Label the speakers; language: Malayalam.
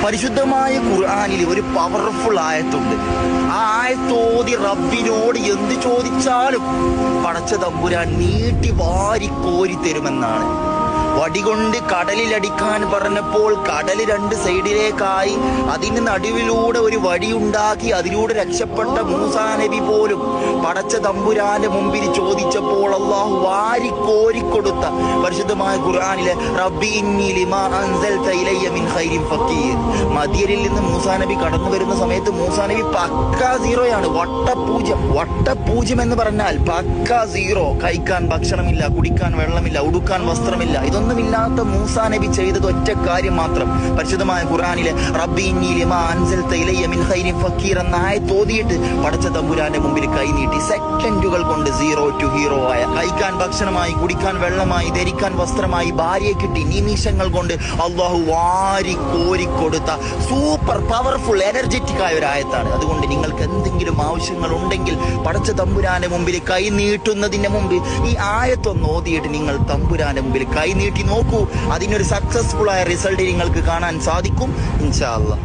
Speaker 1: പരിശുദ്ധമായ ഖുർആനിൽ ഒരു പവർഫുൾ ആയത്തുണ്ട്. ആ ആയത്തോതി റബ്ബിനോട് എന്ത് ചോദിച്ചാലും പടച്ച തമ്പുരാൻ നീട്ടി വാരി കോരി തരുമെന്നാണ്. വടികൊണ്ട് കടലിലടിക്കാൻ പറഞ്ഞപ്പോൾ കടല് രണ്ട് സൈഡിലേക്കായി. അതിന് നടുവിലൂടെ ഒരു വടിയുണ്ടാക്കി അതിലൂടെ രക്ഷപ്പെട്ട മൂസാ നബി പോലും പടച്ച തമ്പുരാന്റെ മുമ്പിൽ ചോദിച്ചപ്പോൾ അല്ലാഹു വാരി കോരിക്കൊടുത്ത പരിശുദ്ധമായ ഖുർആനിലെ റബ്ബി ഇന്നി ലിമാ അൻസൽത ഇലയ്യ മിൻ ഖൈരിൻ ഫഖീർ. മദീനയിൽ നിന്ന് മൂസാ നബി കടന്നു വരുന്ന സമയത്ത് മൂസാ നബി പക്കാ സീറോയാണ്. വട്ടപൂജ്യം എന്ന് പറഞ്ഞാൽ പക്കാ സീറോ. കഴിക്കാൻ ഭക്ഷണമില്ല, കുടിക്കാൻ വെള്ളമില്ല, ഉടുക്കാൻ വസ്ത്രമില്ല. ഇതൊന്നുമില്ലാത്ത മൂസാ നബി ചെയ്തത് ഒറ്റ കാര്യം മാത്രം. പരിശുദ്ധമായ ഖുർആനിലെ റബ്ബി ഇന്നി ലിമാ അൻസൽത ഇലയ്യ മിൻ ഖൈരിൻ ഫഖീർ എന്ന ആയത്ത് ഓതിയിട്ട് പടച്ച തമ്പുരാന്റെ മുമ്പിൽ കൈനീട്ടി സെക്കൻഡുകൾ കൊണ്ട് സീറോ ടു ഹീറോ ആയ, കഴിക്കാൻ ഭക്ഷണമായി, കുടിക്കാൻ വെള്ളമായി, ധരിക്കാൻ വസ്ത്രമായി, ഭാര്യയെ കിട്ടി നിമിഷങ്ങൾ കൊണ്ട് അള്ളാഹു വാരി കോരിക്കൊടുത്ത സൂപ്പർ പവർഫുൾ എനർജറ്റിക് ആയ ഒരു ആയത്താണ്. അതുകൊണ്ട് നിങ്ങൾക്ക് എന്തെങ്കിലും ആവശ്യങ്ങൾ ഉണ്ടെങ്കിൽ പടച്ച തമ്പുരാന്റെ മുമ്പിൽ കൈ നീട്ടുന്നതിന് മുമ്പ് ഈ ആയത്തൊന്ന് ഓതിയിട്ട് നിങ്ങൾ തമ്പുരാന്റെ മുമ്പിൽ കൈ നീട്ടി നോക്കൂ. അതിനൊരു സക്സസ്ഫുൾ ആയ റിസൾട്ട് നിങ്ങൾക്ക് കാണാൻ സാധിക്കും ഇൻഷാ അല്ലാഹ്.